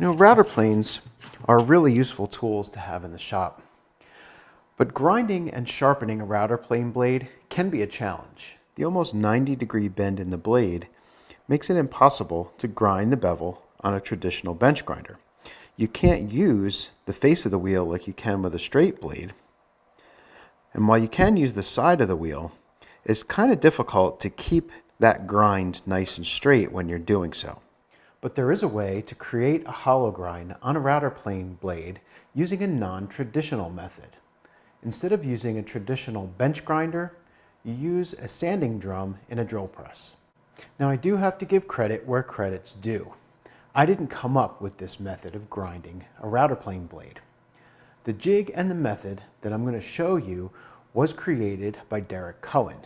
Router planes are really useful tools to have in the shop. But grinding and sharpening a router plane blade can be a challenge. The almost 90-degree bend in the blade makes it impossible to grind the bevel on a traditional bench grinder. You can't use the face of the wheel like you can with a straight blade. And while you can use the side of the wheel, it's kind of difficult to keep that grind nice and straight when you're doing so. But there is a way to create a hollow grind on a router plane blade using a non-traditional method. Instead of using a traditional bench grinder, you use a sanding drum in a drill press. Now I do have to give credit where credit's due. I didn't come up with this method of grinding a router plane blade. The jig and the method that I'm going to show you was created by Derek Cohen.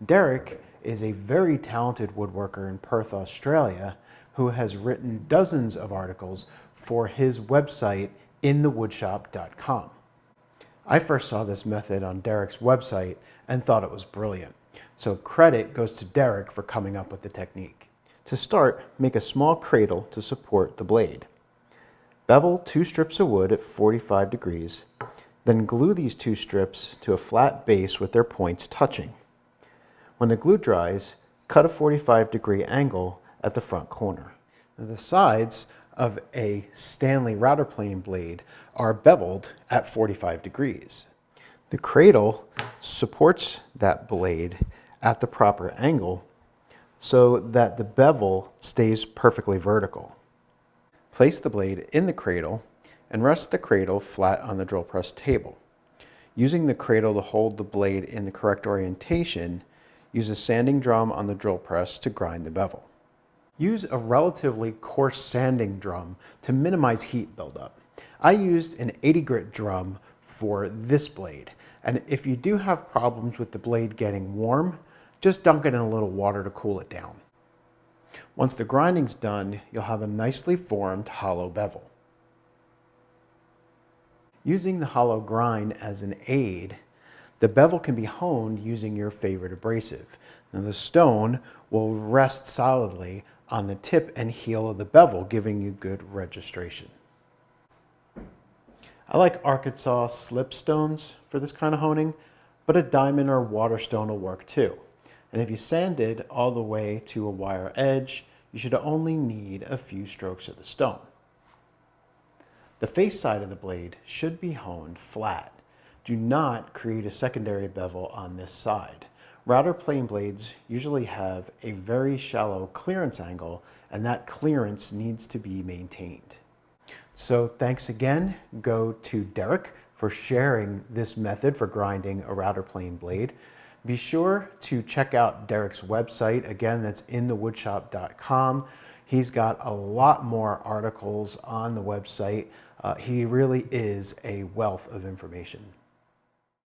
Derek is a very talented woodworker in Perth, Australia, who has written dozens of articles for his website inthewoodshop.com. I first saw this method on Derek's website and thought it was brilliant. So credit goes to Derek for coming up with the technique. To start, make a small cradle to support the blade. Bevel 2 strips of wood at 45 degrees, then glue these 2 strips to a flat base with their points touching. When the glue dries, cut a 45-degree angle at the front corner. Now, the sides of a Stanley router plane blade are beveled at 45 degrees. The cradle supports that blade at the proper angle so that the bevel stays perfectly vertical. Place the blade in the cradle and rest the cradle flat on the drill press table. Using the cradle to hold the blade in the correct orientation, use a sanding drum on the drill press to grind the bevel. Use a relatively coarse sanding drum to minimize heat buildup. I used an 80 grit drum for this blade, and if you do have problems with the blade getting warm, just dunk it in a little water to cool it down. Once the grinding's done, you'll have a nicely formed hollow bevel. Using the hollow grind as an aid, the bevel can be honed using your favorite abrasive. Now the stone will rest solidly on the tip and heel of the bevel, giving you good registration. I like Arkansas slip stones for this kind of honing, but a diamond or water stone will work too. And if you sanded all the way to a wire edge, you should only need a few strokes of the stone. The face side of the blade should be honed flat. Do not create a secondary bevel on this side. Router plane blades usually have a very shallow clearance angle, and that clearance needs to be maintained. So thanks again go to Derek for sharing this method for grinding a router plane blade. Be sure to check out Derek's website. Again, that's inthewoodshop.com. He's got a lot more articles on the website. He really is a wealth of information.